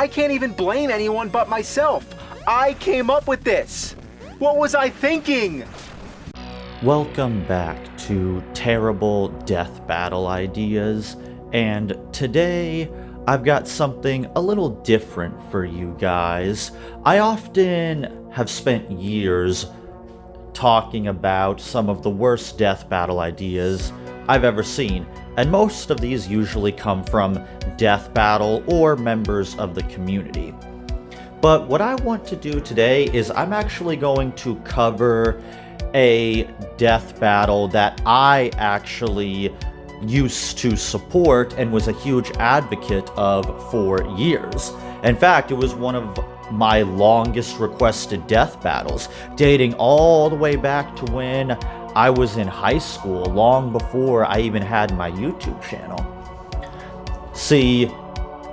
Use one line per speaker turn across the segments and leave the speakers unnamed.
I can't even blame anyone but myself. I came up with this. What was I thinking?
Welcome back to Terrible Death Battle Ideas, and today I've got something a little different for you guys. I often have spent years talking about some of the worst death battle ideas I've ever seen, and most of these usually come from Death Battle or members of the community. But what I want to do today is I'm actually going to cover a death battle that I actually used to support and was a huge advocate of for years. In fact, it was one of my longest requested death battles, dating all the way back to when I was in high school, long before I even had my YouTube channel. See,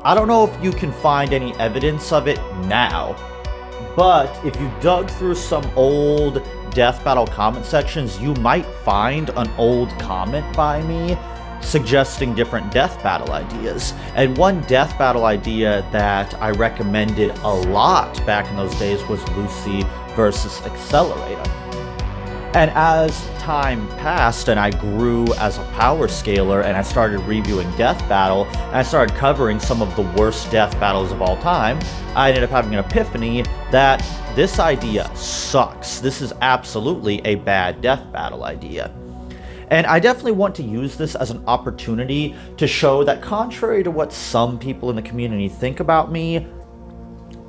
I don't know if you can find any evidence of it now, but if you dug through some old death battle comment sections, you might find an old comment by me suggesting different death battle ideas. And one death battle idea that I recommended a lot back in those days was Lucy VS Accelerator. And as time passed and I grew as a power scaler and I started reviewing Death Battle and I started covering some of the worst death battles of all time, I ended up having an epiphany that this idea sucks. This is absolutely a bad death battle idea. And I definitely want to use this as an opportunity to show that, contrary to what some people in the community think about me,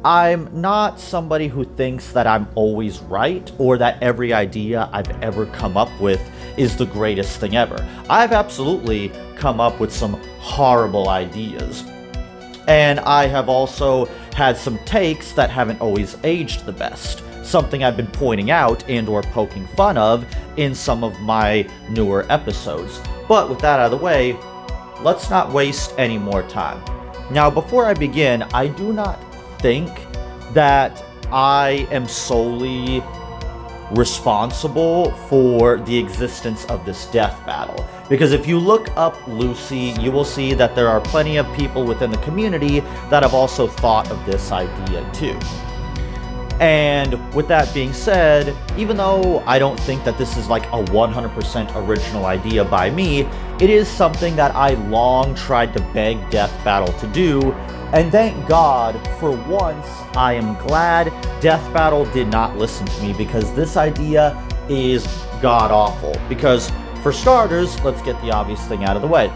I'm not somebody who thinks that I'm always right or that every idea I've ever come up with is the greatest thing ever. I've absolutely come up with some horrible ideas. And I have also had some takes that haven't always aged the best, something I've been pointing out and or poking fun of in some of my newer episodes. But with that out of the way, let's not waste any more time. Now, before I begin, I do not think that I am solely responsible for the existence of this death battle. Because if you look up Lucy, you will see that there are plenty of people within the community that have also thought of this idea too. And with that being said, even though I don't think that this is like a 100% original idea by me, it is something that I long tried to beg Death Battle to do. And thank God, for once, I am glad Death Battle did not listen to me, because this idea is god-awful. Because, for starters, let's get the obvious thing out of the way.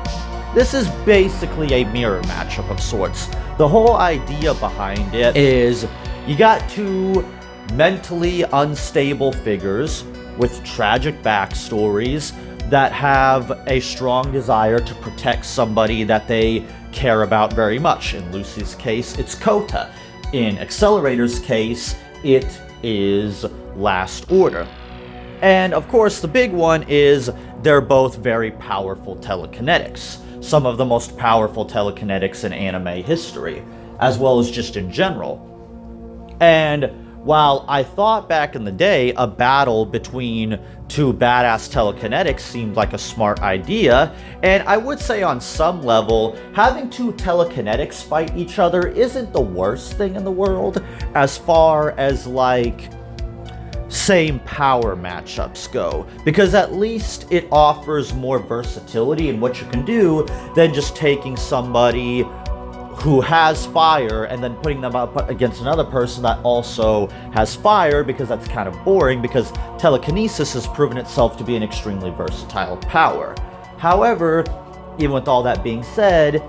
This is basically a mirror matchup of sorts. The whole idea behind it is you got two mentally unstable figures with tragic backstories that have a strong desire to protect somebody that they care about very much. In Lucy's case, it's Kota. In Accelerator's case, it is Last Order. And of course, the big one is they're both very powerful telekinetics. Some of the most powerful telekinetics in anime history, as well as just in general. And while I thought back in the day a battle between two badass telekinetics seemed like a smart idea, and I would say on some level, having two telekinetics fight each other isn't the worst thing in the world as far as like same power matchups go, because at least it offers more versatility in what you can do than just taking somebody who has fire and then putting them up against another person that also has fire, because that's kind of boring, because telekinesis has proven itself to be an extremely versatile power. However, even with all that being said,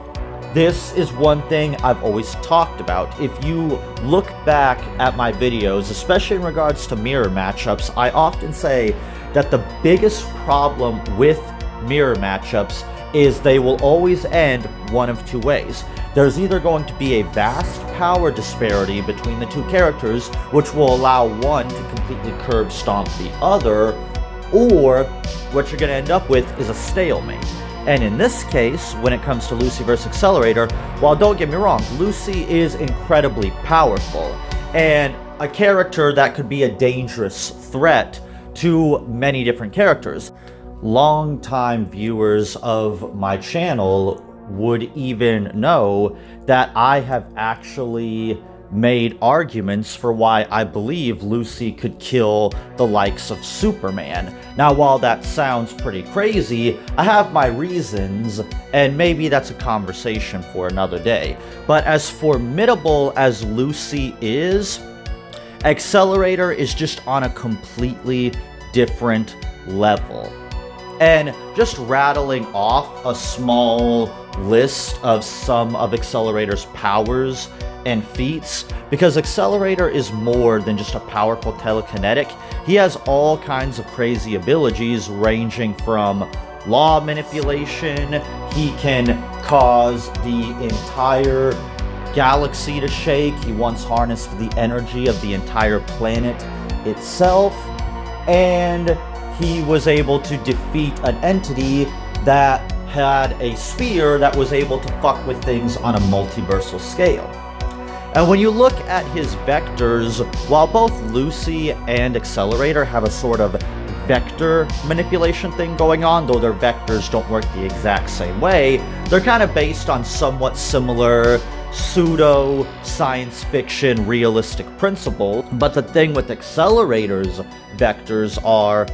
this is one thing I've always talked about. If you look back at my videos, especially in regards to mirror matchups, I often say that the biggest problem with mirror matchups is they will always end one of two ways. There's either going to be a vast power disparity between the two characters, which will allow one to completely curb stomp the other, or what you're going to end up with is a stalemate. And in this case, when it comes to Lucy vs. Accelerator, while don't get me wrong, Lucy is incredibly powerful, and a character that could be a dangerous threat to many different characters. Longtime viewers of my channel would even know that I have actually made arguments for why I believe Lucy could kill the likes of Superman. Now, while that sounds pretty crazy, I have my reasons, and maybe that's a conversation for another day. But as formidable as Lucy is, Accelerator is just on a completely different level. And just rattling off a small list of some of Accelerator's powers and feats, because Accelerator is more than just a powerful telekinetic. He has all kinds of crazy abilities ranging from law manipulation. He can cause the entire galaxy to shake. He once harnessed the energy of the entire planet itself, and he was able to defeat an entity that had a spear that was able to fuck with things on a multiversal scale. And when you look at his vectors, while both Lucy and Accelerator have a sort of vector manipulation thing going on, though their vectors don't work the exact same way, they're kind of based on somewhat similar pseudo science fiction realistic principles. But the thing with Accelerator's vectors are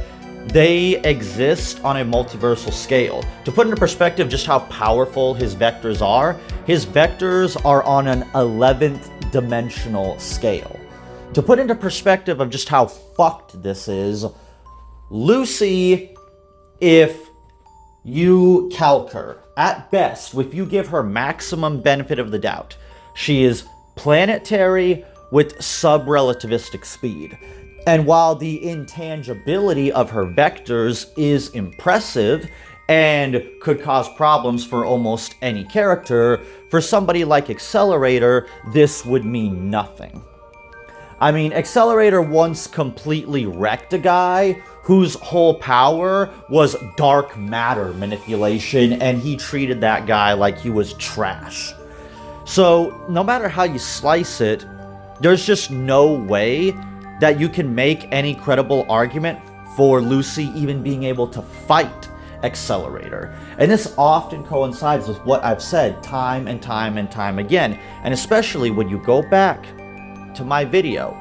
they exist on a multiversal scale. To put into perspective just how powerful his vectors are on an 11th dimensional scale. To put into perspective of just how fucked this is, Lucy, if you calc her, at best, if you give her maximum benefit of the doubt, she is planetary with sub-relativistic speed. And while the intangibility of her vectors is impressive and could cause problems for almost any character, for somebody like Accelerator, this would mean nothing. I mean, Accelerator once completely wrecked a guy whose whole power was dark matter manipulation, and he treated that guy like he was trash. So, no matter how you slice it, there's just no way that you can make any credible argument for Lucy even being able to fight Accelerator. And this often coincides with what I've said time and time and time again, and especially when you go back to my video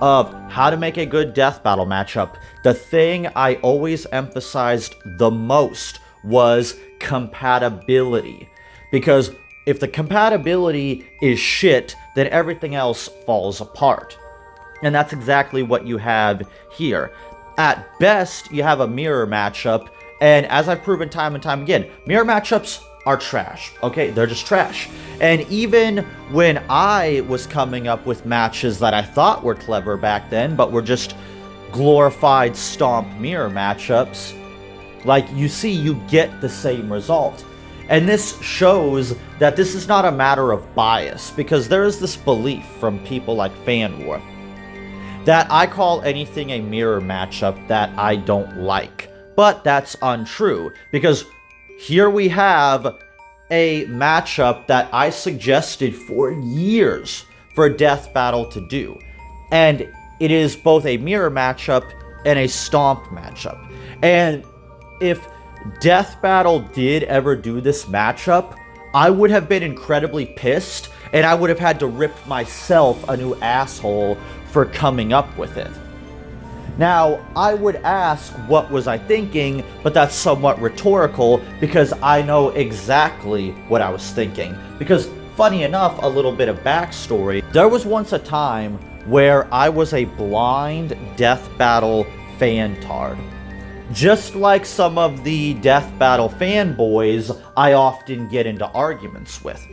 of how to make a good death battle matchup, the thing I always emphasized the most was compatibility. Because if the compatibility is shit, then everything else falls apart. And that's exactly what you have here. At best, you have a mirror matchup, and as I've proven time and time again, mirror matchups are trash, okay? They're just trash. And even when I was coming up with matches that I thought were clever back then, but were just glorified stomp mirror matchups, like you see, you get the same result. And this shows that this is not a matter of bias, because there is this belief from people like FanWar that I call anything a mirror matchup that I don't like. But that's untrue, because here we have a matchup that I suggested for years for a death battle to do. And it is both a mirror matchup and a stomp matchup. And if Death Battle did ever do this matchup, I would have been incredibly pissed, and I would have had to rip myself a new asshole for coming up with it. Now, I would ask what was I thinking, but that's somewhat rhetorical because I know exactly what I was thinking. Because, funny enough, a little bit of backstory, there was once a time where I was a blind Death Battle fantard. Just like some of the Death Battle fanboys I often get into arguments with.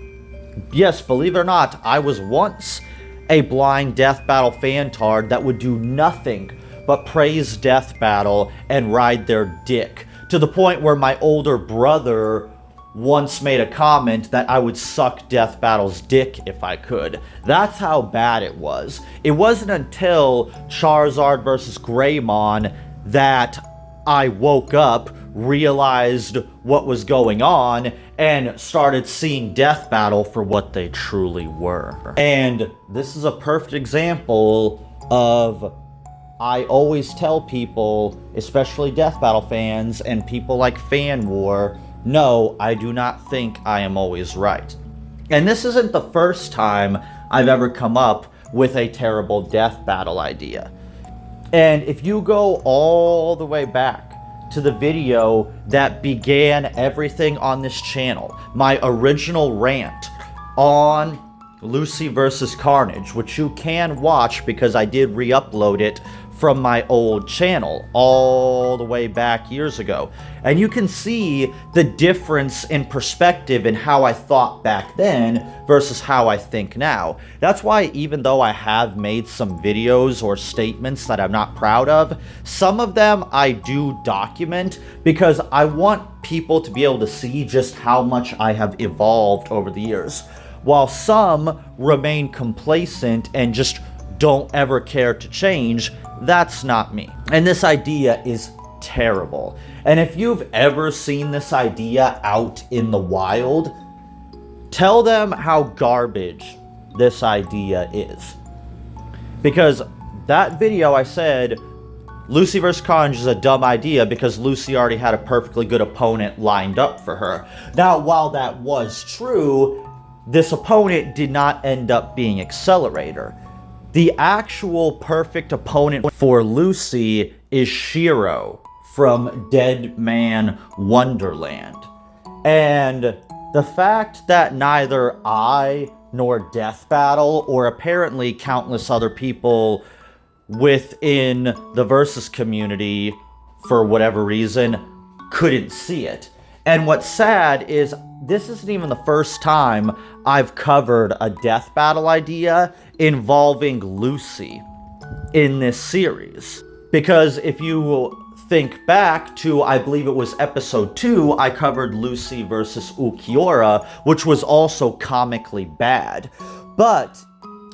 Yes, believe it or not, I was once a blind Death Battle fantard that would do nothing but praise Death Battle and ride their dick, to the point where my older brother once made a comment that I would suck Death Battle's dick if I could. That's how bad it was. It wasn't until Charizard vs. Greymon that I woke up, realized what was going on, and started seeing Death Battle for what they truly were. And this is a perfect example of, I always tell people, especially Death Battle fans and people like FanWar, No, I do not think I am always right. And this isn't the first time I've ever come up with a terrible death battle idea. And if you go all the way back to the video that began everything on this channel, my original rant on Lucy vs. Carnage, which you can watch because I did re-upload it from my old channel all the way back years ago. And you can see the difference in perspective in how I thought back then versus how I think now. That's why even though I have made some videos or statements that I'm not proud of, some of them I do document because I want people to be able to see just how much I have evolved over the years, while some remain complacent and just don't ever care to change. That's not me. And this idea is terrible. And if you've ever seen this idea out in the wild, tell them how garbage this idea is. Because that video I said, Lucy vs. Carnage is a dumb idea because Lucy already had a perfectly good opponent lined up for her. Now, while that was true, this opponent did not end up being Accelerator. The actual perfect opponent for Lucy is Shiro from Dead Man Wonderland. And the fact that neither I nor Death Battle, or apparently countless other people within the Versus community, for whatever reason, couldn't see it. And what's sad is this isn't even the first time I've covered a death battle idea involving Lucy in this series. Because if you think back to, I believe it was episode 2, I covered Lucy versus Ukiura, which was also comically bad. But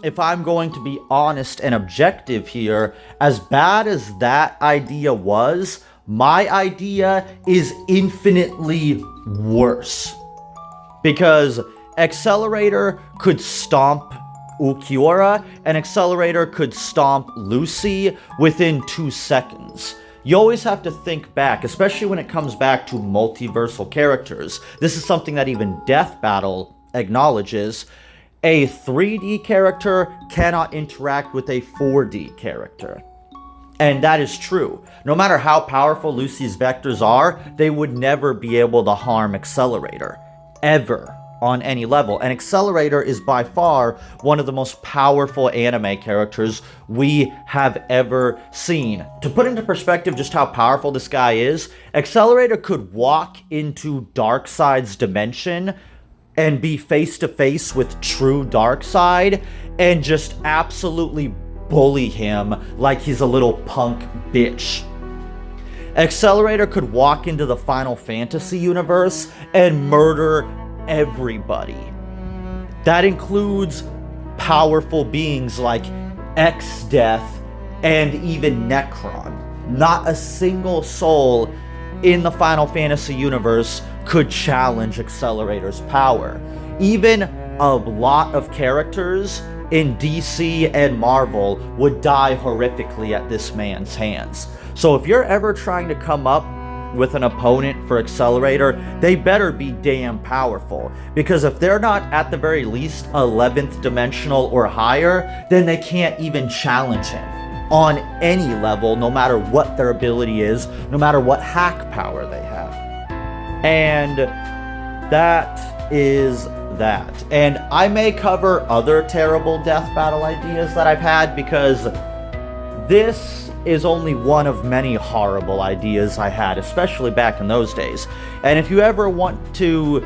if I'm going to be honest and objective here, as bad as that idea was, my idea is infinitely worse. Because Accelerator could stomp Ukiura, and Accelerator could stomp Lucy within 2 seconds. You always have to think back, especially when it comes back to multiversal characters. This is something that even Death Battle acknowledges. A 3D character cannot interact with a 4D character. And that is true. No matter how powerful Lucy's vectors are, they would never be able to harm Accelerator. Ever. On any level. And Accelerator is by far one of the most powerful anime characters we have ever seen. To put into perspective just how powerful this guy is, Accelerator could walk into Darkseid's dimension and be face to face with true Darkseid and just absolutely bully him like he's a little punk bitch. Accelerator could walk into the Final Fantasy universe and murder everybody. That includes powerful beings like X-Death and even Necron. Not a single soul in the Final Fantasy universe could challenge Accelerator's power. Even a lot of characters in DC and Marvel would die horrifically at this man's hands. So if you're ever trying to come up with an opponent for Accelerator, they better be damn powerful. Because if they're not at the very least 11th dimensional or higher, then they can't even challenge him on any level, no matter what their ability is, no matter what hack power they have. And that is that. And I may cover other terrible death battle ideas that I've had, because this is only one of many horrible ideas I had, especially back in those days. And if you ever want to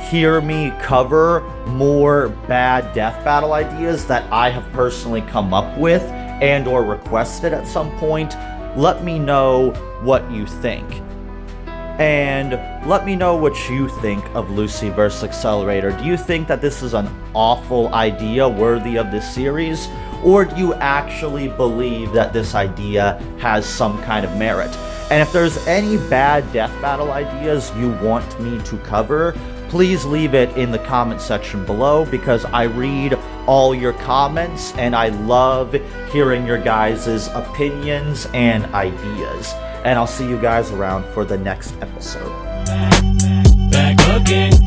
hear me cover more bad death battle ideas that I have personally come up with and or requested at some point, let me know what you think. And let me know what you think of Lucy vs. Accelerator. Do you think that this is an awful idea worthy of this series? Or do you actually believe that this idea has some kind of merit? And if there's any bad death battle ideas you want me to cover, please leave it in the comment section below, because I read all your comments and I love hearing your guys' opinions and ideas. And I'll see you guys around for the next episode.
again.